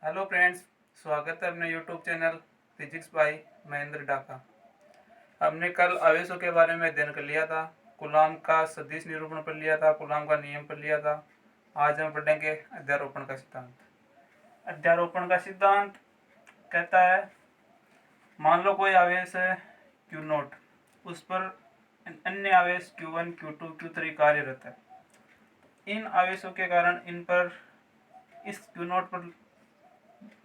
Hello friends, स्वागत है अपने YouTube channel physics bye Mahendra डाका। हमने कल आवेशों के बारे में अध्ययन कर लिया था। कूलॉम का सदिश निरूपण पढ़ लिया था, कूलॉम का नियम पढ़ लिया था। आज हम पढ़ेंगे अध्यारोपण का सिद्धांत। अध्यारोपण का सिद्धांत कहता है, मान लो कोई आवेश है क्यू नोट, उस पर अन्य आवेश Q1, Q2, Q3 कार्यरत है। इन आवेशों के कारण इन पर इस क्यू नोट पर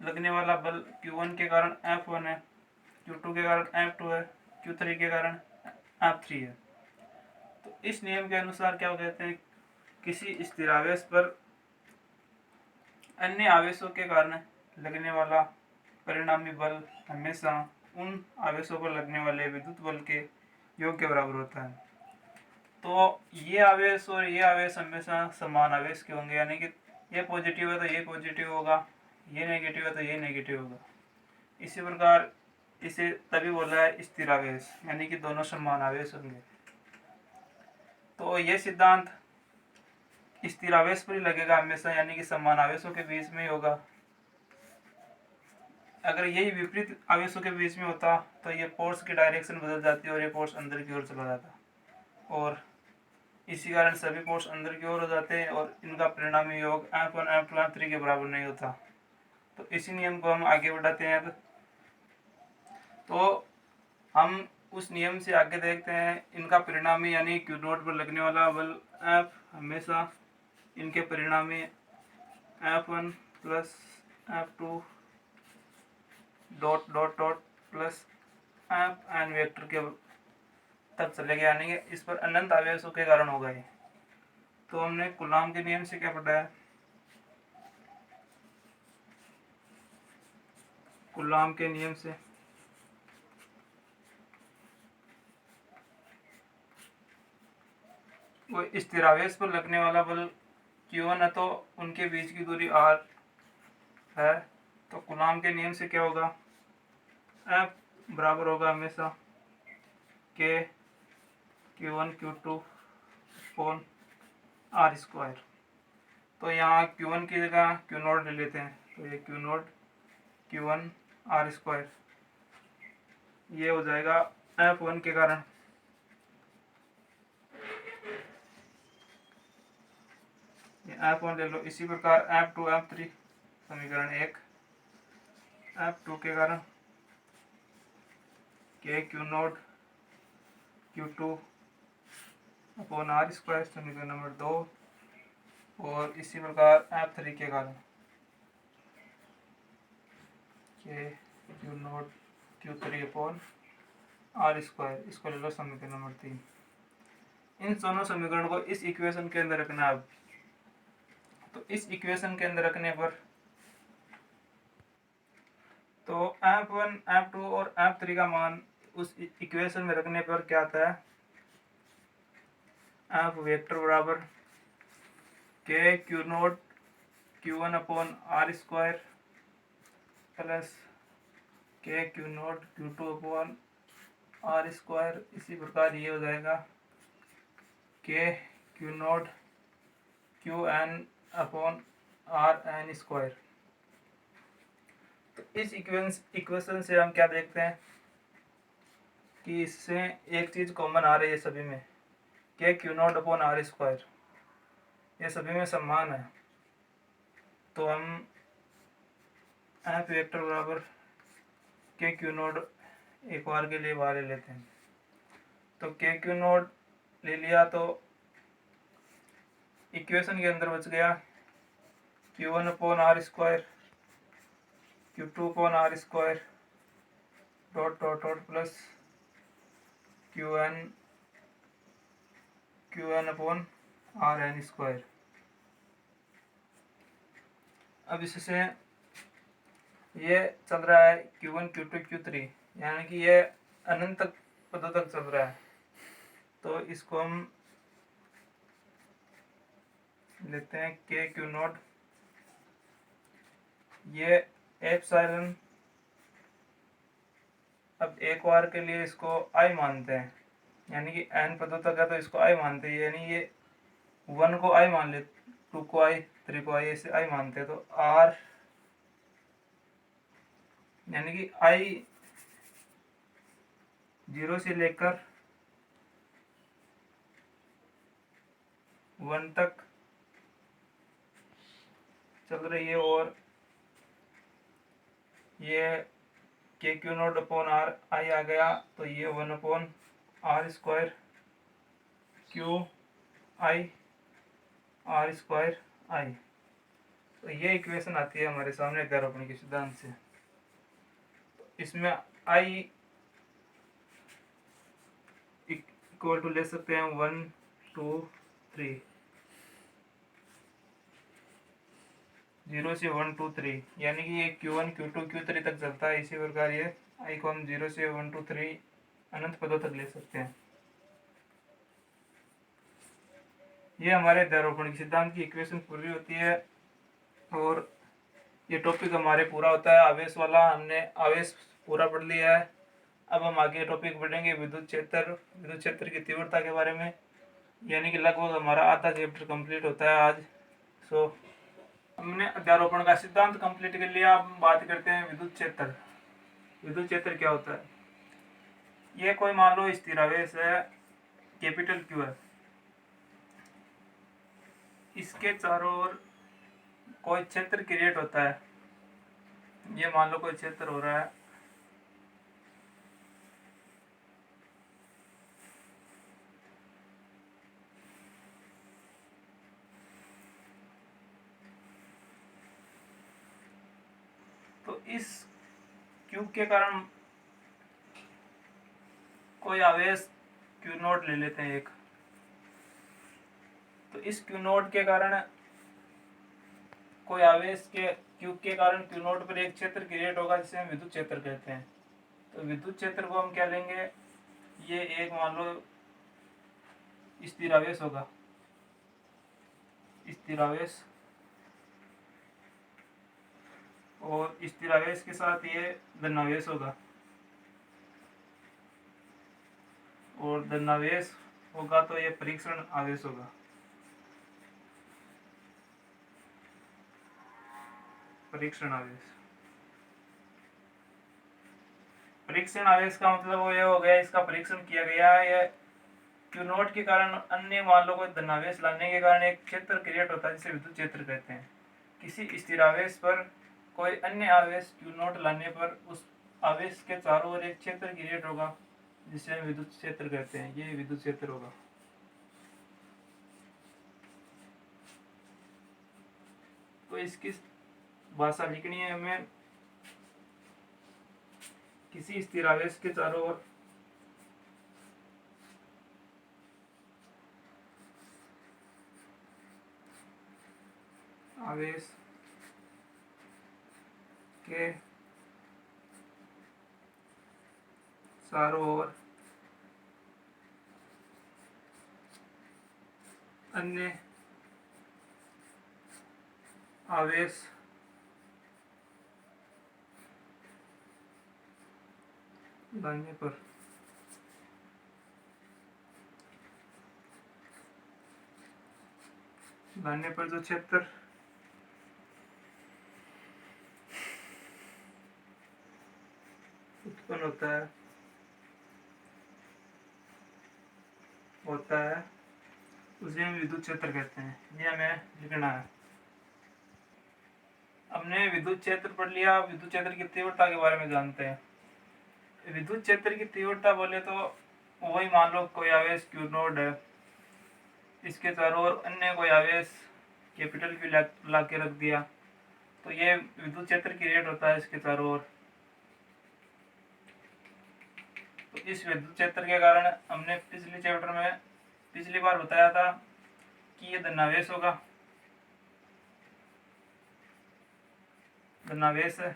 लगने वाला बल Q1 के कारण F1 है, Q2 के कारण F2 है, Q3 के कारण F3 है। तो इस नियम के अनुसार क्या कहते हैं, किसी स्थिर आवेश पर अन्य आवेशों के कारण लगने वाला परिणामी बल हमेशा उन आवेशों पर लगने वाले विद्युत बल के योग के बराबर होता है। तो ये आवेश और ये आवेश हमेशा समान आवेश के होंगे, यानी कि ये पॉजिटिव है तो ये पॉजिटिव होगा, ये नेगेटिव है तो ये नेगेटिव होगा। इसी प्रकार इसे तभी बोला है स्थिर आवेश, यानी कि दोनों समान आवेश होंगे। तो ये सिद्धांत स्थिर आवेश पर ही लगेगा हमेशा, यानी कि समान आवेशों के बीच में ही होगा। अगर यही विपरीत आवेशों के बीच में होता तो ये फोर्स की डायरेक्शन बदल जाती और ये फोर्स अंदर की ओर चला जाता, और इसी कारण सभी फोर्स अंदर की ओर हो जाते हैं और इनका परिणामी योग F1 F2 F3 के बराबर नहीं होता। तो इसी नियम को हम आगे बढ़ाते हैं। अब तो हम उस नियम से आगे देखते हैं, इनका परिणामी यानी क्यू नोट पर लगने वाला बल F हमेशा इनके परिणामी F1 plus F2 dot dot dot plus Fn vector के तक चलेगा, यानी कि इस पर अनंत आवेशों के कारण होगा ये। तो हमने कूलॉम के नियम से क्या पढ़ा है, कूलॉम के नियम से वो स्थिर आवेश पर लगने वाला बल Q1 है तो उनके बीच की दूरी R है। तो कूलॉम के नियम से क्या होगा, F बराबर होगा हमेशा K Q1 Q2 upon R square. तो यहाँ Q1 की जगह Q नोट ले लेते हैं, तो ये Q note Q1 R square ये हो जाएगा F1 के कारण F1 ले लो। इसी प्रकार F2 F3 समीकरण 1 F2 के कारण K Q note Q2 upon R square समीकरण नंबर 2, और इसी प्रकार F3 के कारण K Q note Q3 upon R square, इसको ले लो समीकरण नंबर 3। इन दोनों समीकरण को इस इक्वेशन के अंदर रखना है। अब तो इस इक्वेशन के अंदर रखने पर तो F1 F2 और F3 का मान उस इक्वेशन में रखने पर क्या आता है, F वेक्टर बराबर K Q note Q1 upon R square plus K Q note Q2 upon R square. इसी प्रकार ये हो जाएगा K Q note Qn upon Rn square. तो इस इक्वेशन से हम क्या देखते हैं कि इससे एक चीज कॉमन आ रही है सभी में, K Q naught upon R square, ये सभी में समान है। तो हम F वेक्टर बराबर K Q नोट एक बार के लिए बाहर ले लेते हैं। तो K Q नोट ले लिया तो इक्वेशन के अंदर बच गया Q1 upon R square Q2 upon R square dot dot dot plus Qn upon Rn square. अब इससे ये चल रहा है Q1 Q2 Q3, यानी कि ये अनंत तक पदों तक चल रहा है। तो इसको हम लेते हैं K Q नोट, ये एप्सिलॉन, अब एक बार के लिए इसको I मानते हैं, यानी कि n पदों तक है तो इसको I मानते हैं, यानी ये 1 को I मान ले, 2 को I, 3 को I, ऐसे I मानते हैं। तो R यानी कि आई 0 से लेकर 1 तक चल रही है, और ये के Q naught upon R I आ गया, तो ये 1 upon R square Q I R square I. तो ये इक्वेशन आती है हमारे सामने अध्यारोपण के सिद्धांत से। इसमें आई इक्वल टू ले सकते हैं 1 2 3, 0 से 1 2 3, यानी कि ये Q1 Q2 Q3 तक चलता है। इसी प्रकार ये आई को हम 0 से 1 2 3 अनंत पदों तक ले सकते हैं। ये हमारे अध्यारोपण के सिद्धांत की इक्वेशन पूरी होती है, और ये टॉपिक हमारे पूरा होता है आवेश वाला। हमने आवेश पूरा पढ़ लिया है। अब हम आगे टॉपिक पढ़ेंगे विद्युत क्षेत्र की तीव्रता के बारे में, यानी कि लगभग हमारा आधा चैप्टर कंप्लीट होता है आज। सो हमने अध्यारोपण का सिद्धांत कंप्लीट कर लिया। अब हम बात करते हैं विद्युत क्षेत्र। विद्युत क्षेत्र क्या होता है? ये कोई मान लो स्थिर आवेश है, कैपिटल क्यू है, इसके चारों ओर कोई क्षेत्र क्रिएट होता है। ये मान लो कोई क्षेत्र हो रहा है, तो इस क्यू के कारण कोई आवेश क्यू नोट ले लेते हैं एक। तो इस क्यू नोट के कारण कोई आवेश के क्यू के कारण क्यू नोट पर एक क्षेत्र क्रिएट होगा, जिसे हम विद्युत क्षेत्र कहते हैं। तो विद्युत क्षेत्र को हम क्या लेंगे? ये एक मान लो स्थिर आवेश होगा, स्थिर आवेश, और स्थिर आवेश के साथ ये धनावेश होगा, और धनावेश होगा तो ये परीक्षण आवेश होगा। परीक्षण आवेश, परीक्षण आवेश का मतलब वो ये हो गया, इसका परीक्षण किया गया है। ये क्यू नोट के कारण अन्य मान लो कोई धनावेश लाने के कारण एक क्षेत्र क्रिएट होता है, जिसे विद्युत क्षेत्र कहते हैं। किसी स्थिर आवेश पर कोई अन्य आवेश क्यू नोट लाने पर उस आवेश के चारों ओर एक क्षेत्र क्रिएट होगा, जिसे हम विद्युत क्षेत्र कहते हैं। ये विद्युत क्षेत्र होगा। तो इसकी भाषा लिखनी है हमें, किसी स्थिर आवेश के चारों ओर आवेश के चारों ओर अन्य आवेश लाने पर जो क्षेत्र उत्पन्न होता है उसे हम विद्युत क्षेत्र कहते हैं। ये हमें लिखना है। हमने विद्युत क्षेत्र पढ़ लिया। विद्युत क्षेत्र की तीव्रता के बारे में जानते हैं। विद्युत क्षेत्र की तीव्रता बोले तो वही मान लो कोई आवेश क्यू नोड है, इसके चारों ओर अन्य कोई आवेश कैपिटल क्यू ला के रख दिया, तो ये विद्युत क्षेत्र क्रिएट होता है इसके चारों ओर। तो इस विद्युत क्षेत्र के कारण हमने पिछले चैप्टर में पिछली बार बताया था कि ये धनावेश होगा, धनावेश है,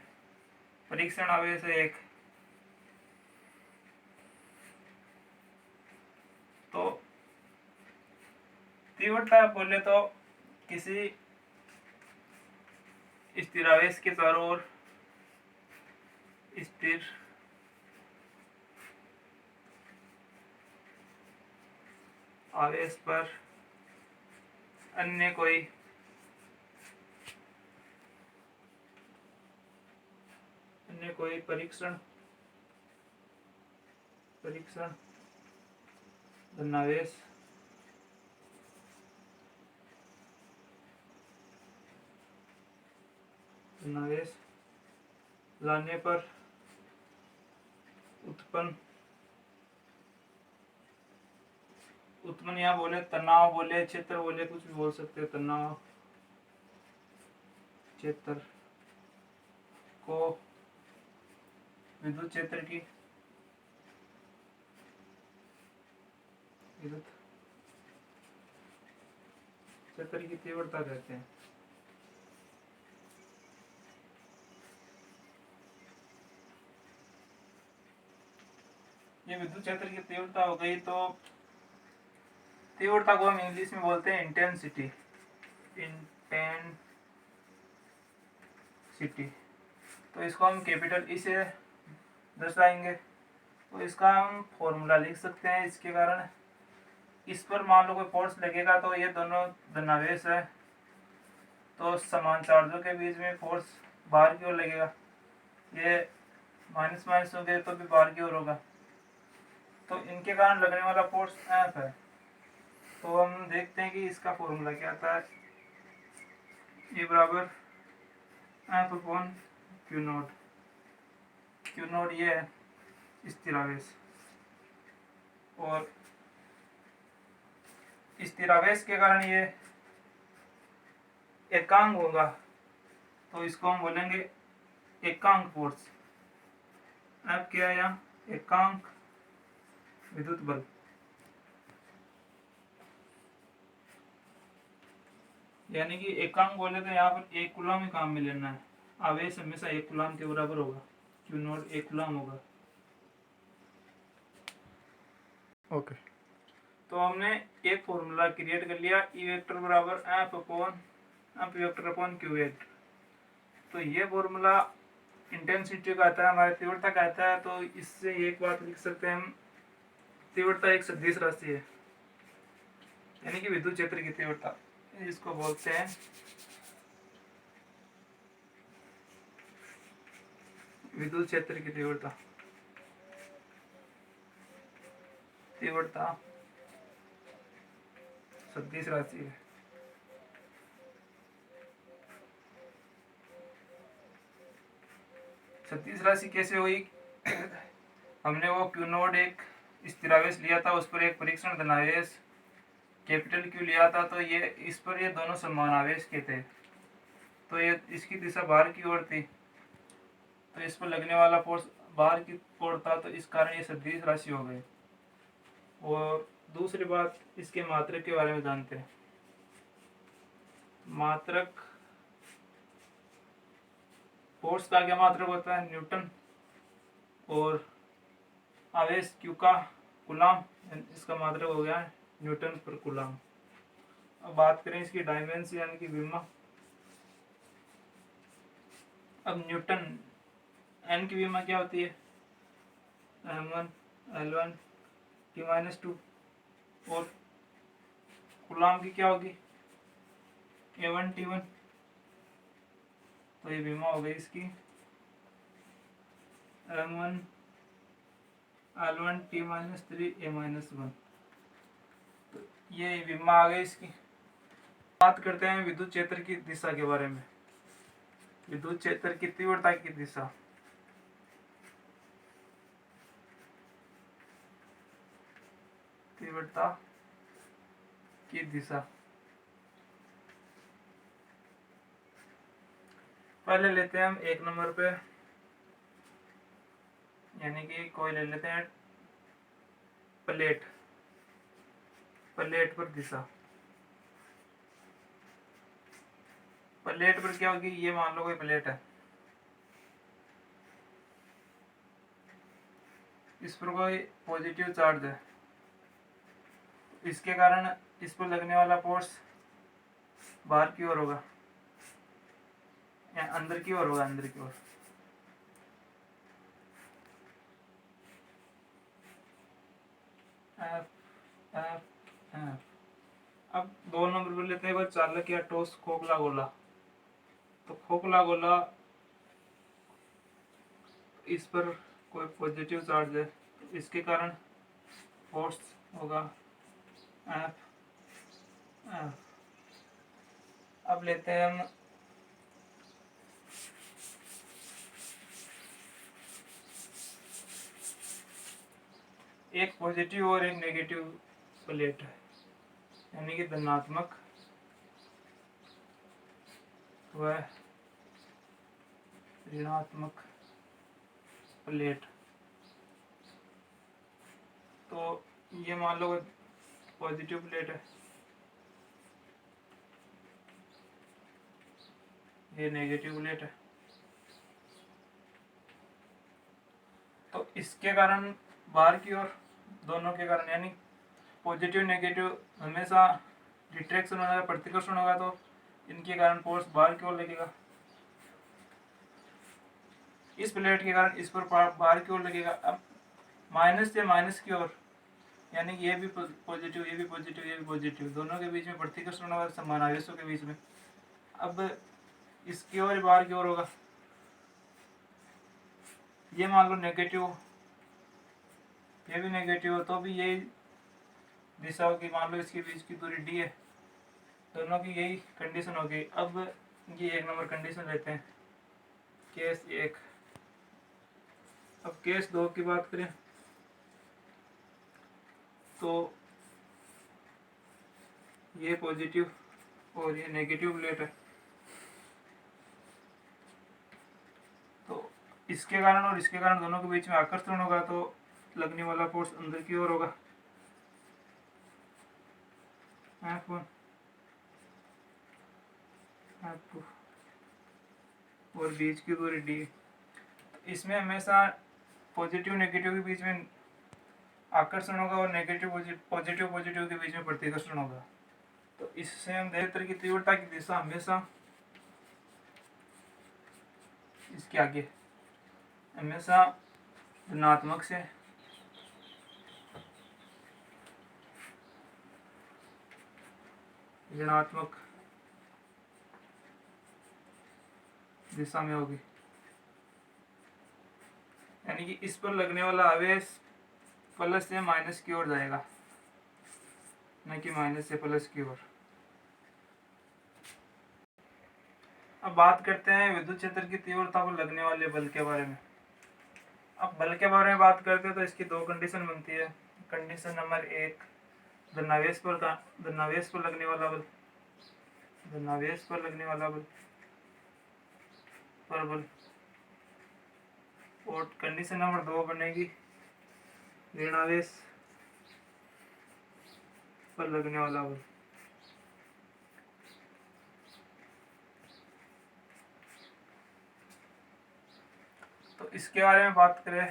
परीक्षण आवेश है एक। तो तीव्रता बोले तो किसी स्थिर आवेश के चारों ओर स्थिर आवेश पर अन्य कोई परीक्षण धनावेश लाने पर उत्पन्न यहाँ बोले तनाव बोले क्षेत्र बोले कुछ भी बोल सकते हो। तनाव क्षेत्र को विद्युत क्षेत्र की तीव्रता कहते हैं। ये विद्युत क्षेत्र की तीव्रता हो गई। तो तीव्रता को हम इंग्लिश में बोलते हैं इंटेंसिटी। तो इसको हम कैपिटल ई से दर्शाएंगे। तो इसका हम फॉर्मूला लिख सकते हैं। इसके कारण इस पर मान लो कोई फोर्स लगेगा तो ये दोनों धनावेश है, तो समान चार्जों के बीच में फोर्स बाहर की ओर लगेगा। ये माइनस माइनस हो गए तो भी बाहर की ओर होगा, तो इनके कारण लगने वाला फोर्स एफ है। तो हम देखते हैं कि इसका फॉर्मूला क्या आता है। ये बराबर F upon Q note. Q note ये है स्थिरावेश, और स्थिरावेश के कारण ये एकांक होगा, तो इसको हम बोलेंगे एकांक फोर्स। एफ क्या है यहाँ? एकांक विद्युत बल। यानी कि एकांक बोले तो यहाँ पर 1 कूलम ही काम में लेना है। आवेश हमेशा 1 कूलम के बराबर होगा। क्यू नॉट 1 कूलम होगा। ओके, तो हमने एक फॉर्मूला क्रिएट कर लिया, ई वेक्टर बराबर F vector upon Q vector. तो ये फॉर्मूला इंटेंसिटी का आता है, हमारी तीव्रता का आता है। तो इससे एक बात लिख सकते हैं हम, तीव्रता एक सदिश राशि है, यानी कि विद्युत क्षेत्र की तीव्रता, इसको बोलते हैं विद्युत क्षेत्र की तीव्रता सदिश राशि है। सदिश राशि कैसे हुई? हमने वो क्यू नोड एक स्थिरावेश लिया था, उस पर एक परीक्षण धनावेश कैपिटल क्यू लिया था। तो ये इस पर ये दोनों समान आवेश के थे, तो ये इसकी दिशा बाहर की ओर थी, तो इस पर लगने वाला फोर्स बाहर की ओर था, तो इस कारण ये सदिश राशि हो गई। और दूसरी बात, इसके मात्रक के बारे में जानते हैं। मात्रक, फोर्स का क्या मात्रक होता है? न्यूटन। और आवेश क्यू का कूलम, इसका मात्रक हो गया न्यूटन पर कूलम। अब बात करें इसकी डायमेंशन यानी कि विमा। अब न्यूटन, एन की विमा क्या होती है? m1 l1 t-2, और कूलम की क्या होगी? a1 t1। तो ये विमा हो गई इसकी m1 l1 t-3 a-1। तो ये विमा आ गई इसकी। बात करते हैं विद्युत क्षेत्र की दिशा के बारे में। विद्युत क्षेत्र की तीव्रता की दिशा, पहले लेते हैं हम 1 नंबर पे, यानी कि कोई ले लेते हैं प्लेट पर दिशा। प्लेट पर क्या होगी? ये मान लो कोई प्लेट है, इस पर कोई पॉजिटिव चार्ज है, इसके कारण इस पर लगने वाला फोर्स बाहर की ओर होगा या अंदर की ओर होगा? अंदर की ओर। अब 2 नंबर पर लेते हैं कोई चालक या ठोस खोखला गोला। तो खोखला गोला इस पर कोई पॉजिटिव चार्ज है तो इसके कारण फोर्स होगा एफ एफ। अब लेते हैं हम एक पॉजिटिव और एक नेगेटिव प्लेट है, यानी कि धनात्मक व ऋणात्मक प्लेट। तो ये मान लो पॉजिटिव प्लेट है, ये नेगेटिव प्लेट है। तो इसके कारण बाहर की ओर दोनों के कारण, यानी पॉजिटिव नेगेटिव हमेशा डिट्रैक्शन होगा, प्रतिकर्षण होगा, तो इनके कारण फोर्स बाहर की ओर लगेगा। इस प्लेट के कारण इस पर बाहर की ओर लगेगा। अब माइनस से माइनस की ओर, यानी कि ये भी पॉजिटिव, ये भी पॉजिटिव, ये भी पॉजिटिव, दोनों के बीच में प्रतिकर्षण होगा समान आवेशों के बीच में। अब इसकी ओर बाहर की ओर होगा, ये मान लो नेगेटिव, ये भी नेगेटिव हो, तो भी यही दिशा होगी। मान लो इसके बीच की दूरी डी है, दोनों की यही कंडीशन होगी। अब ये एक नंबर कंडीशन लेते हैं, केस एक। अब केस दो की बात करें तो ये पॉजिटिव और ये नेगेटिव प्लेट है, तो इसके कारण और इसके कारण दोनों के बीच में आकर्षण होगा, तो लगने वाला फोर्स अंदर की ओर होगा F1 F2 और बीच की दूरी डी। इसमें हमेशा पॉजिटिव नेगेटिव के बीच में आकर्षण होगा और नेगेटिव पॉजिटिव पॉजिटिव के बीच में प्रतिकर्षण होगा। तो इससे हम क्षेत्र की तीव्रता की दिशा हमेशा इसके आगे हमेशा धनात्मक से ऋणात्मक दिशा में होगी, यानी कि इस पर लगने वाला आवेश प्लस से माइनस की ओर जाएगा, न कि माइनस से प्लस की ओर। अब बात करते हैं विद्युत क्षेत्र की तीव्रता पर लगने वाले बल के बारे में। अब बल के बारे में बात करते हैं तो इसकी दो कंडीशन बनती है। कंडीशन नंबर एक, धनावेश पर लगने वाला बल, धनावेश पर लगने वाला बल पर बल। और कंडीशन नंबर दो बनेगी ऋणावेश पर लगने वाला बल। तो इसके बारे में बात करें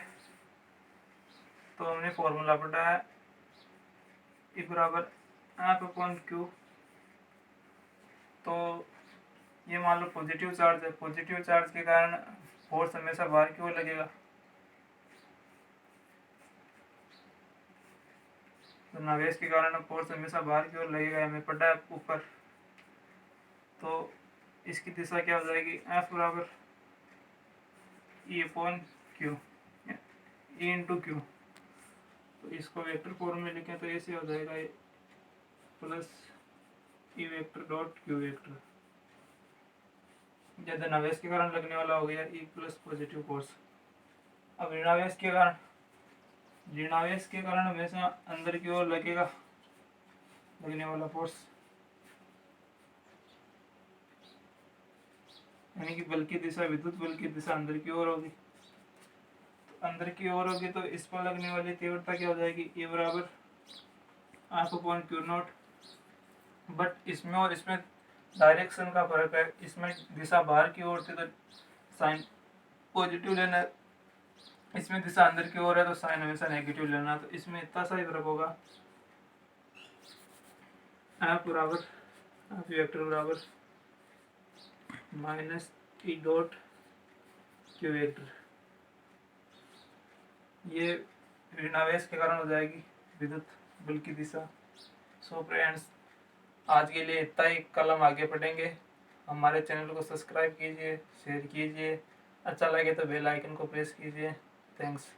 तो हमने फॉर्मूला पढ़ा है, E बराबर F/Q। तो ये मान लो पॉजिटिव चार्ज है, पॉजिटिव चार्ज के कारण फोर्स हमेशा बाहर की ओर लगेगा, तो नवेश के कारण फोर्स हमेशा बाहर की ओर लगेगा, हमें पता है ऊपर। तो इसकी दिशा क्या हो जाएगी, F बराबर E/Q, E इंटू क्यू। तो इसको वेक्टर फॉर्म में लिखें तो ऐसे हो जाएगा plus E vector dot Q vector. जब धनावेश के कारण लगने वाला हो गया E प्लस पॉजिटिव फोर्स। अब ऋणावेश के कारण हमेशा अंदर की ओर लगेगा लगने वाला फोर्स, यानी कि बल की दिशा, विद्युत बल की दिशा अंदर की ओर होगी। तो अंदर की ओर होगी तो इस पर लगने वाली तीव्रता क्या हो जाएगी, E बराबर F/Q0। बट इसमें और इसमें डायरेक्शन का फर्क है, इसमें दिशा बाहर की ओर थी तो साइन पॉजिटिव लेना, इसमें दिशा अंदर की ओर है तो साइन हमेशा नेगेटिव लेना। तो इसमें इतना सा ही फर्क होगा, F बराबर F वेक्टर बराबर minus E dot Q vector. ये ऋणावेश के कारण हो जाएगी विद्युत बल की दिशा। सो फ्रेंड्स, आज के लिए इतना ही, कल हम आगे पढ़ेंगे। हमारे चैनल को सब्सक्राइब कीजिए, शेयर कीजिए अच्छा लगे तो बेल आइकन को प्रेस कीजिए। थैंक्स।